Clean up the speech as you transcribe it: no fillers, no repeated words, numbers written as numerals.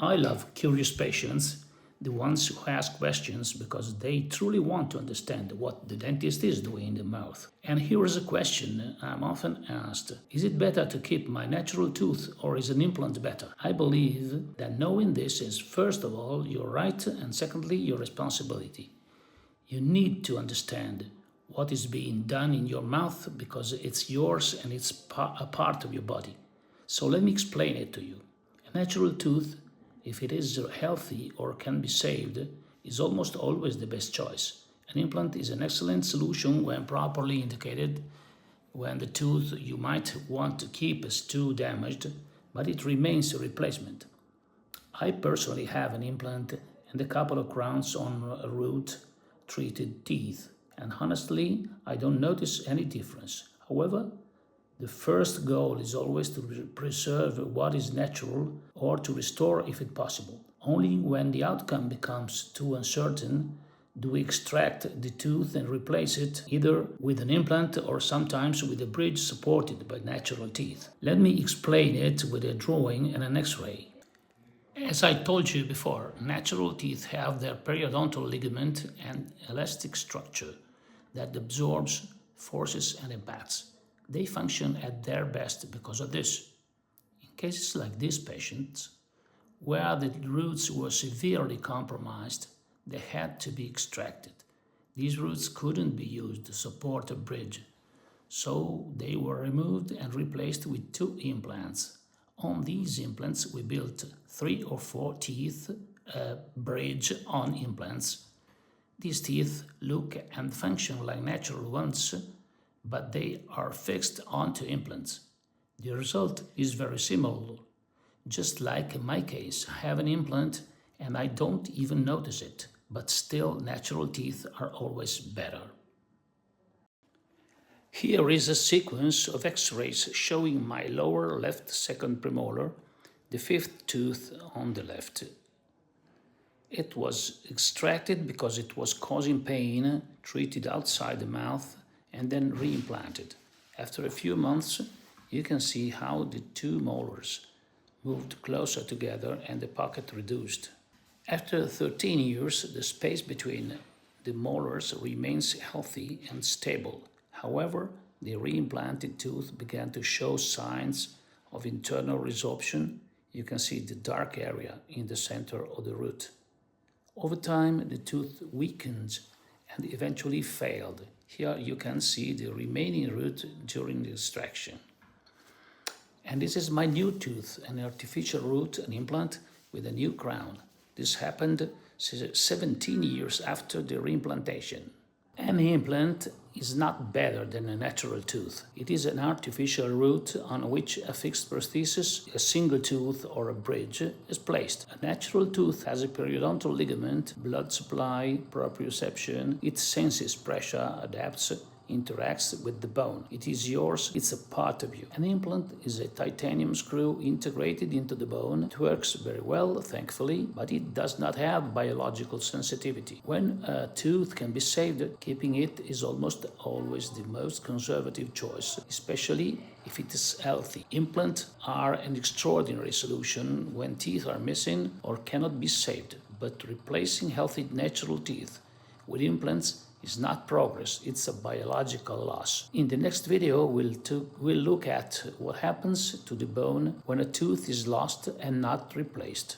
I love curious patients, the ones who ask questions because they truly want to understand what the dentist is doing in the mouth. And here is a question I'm often asked. Is it better to keep my natural tooth or is an implant better? I believe that knowing this is first of all your right and secondly your responsibility. You need to understand what is being done in your mouth because it's yours and it's a part of your body. So let me explain it to you. A natural tooth, if it is healthy or can be saved, is almost always the best choice. An implant is an excellent solution when properly indicated, when the tooth you might want to keep is too damaged, but it remains a replacement. I personally have an implant and a couple of crowns on root-treated teeth, and honestly, I don't notice any difference. However, the first goal is always to preserve what is natural or to restore if it's possible. Only when the outcome becomes too uncertain do we extract the tooth and replace it either with an implant or sometimes with a bridge supported by natural teeth. Let me explain it with a drawing and an X-ray. As I told you before, natural teeth have their periodontal ligament and elastic structure that absorbs forces and impacts. They function at their best because of this. In cases like these patients, where the roots were severely compromised, they had to be extracted. These roots couldn't be used to support a bridge, so they were removed and replaced with 2 implants. On these implants, we built 3 or 4 teeth bridge on implants. These teeth look and function like natural ones, but they are fixed onto implants. The result is very similar. Just like in my case, I have an implant and I don't even notice it, but still natural teeth are always better. Here is a sequence of X-rays showing my lower left second premolar, the 5th tooth on the left. It was extracted because it was causing pain, treated outside the mouth, and then reimplanted. After a few months, you can see how the 2 molars moved closer together and the pocket reduced. After 13 years, the space between the molars remains healthy and stable. However, the reimplanted tooth began to show signs of internal resorption. You can see the dark area in the center of the root. Over time, the tooth weakened and eventually failed. Here you can see the remaining root during the extraction. And this is my new tooth, an artificial root, an implant with a new crown. This happened 17 years after the reimplantation. An implant is not better than a natural tooth. It is an artificial root on which a fixed prosthesis, a single tooth or a bridge is placed. A natural tooth has a periodontal ligament, blood supply, proprioception. It senses pressure, adapts, interacts with the bone. It is yours, it's a part of you. An implant is a titanium screw integrated into the bone. It works very well, thankfully, but it does not have biological sensitivity. When a tooth can be saved, keeping it is almost always the most conservative choice, especially if it is healthy. Implants are an extraordinary solution when teeth are missing or cannot be saved, but replacing healthy natural teeth with implants is not progress, it's a biological loss. In the next video, we'll look at what happens to the bone when a tooth is lost and not replaced.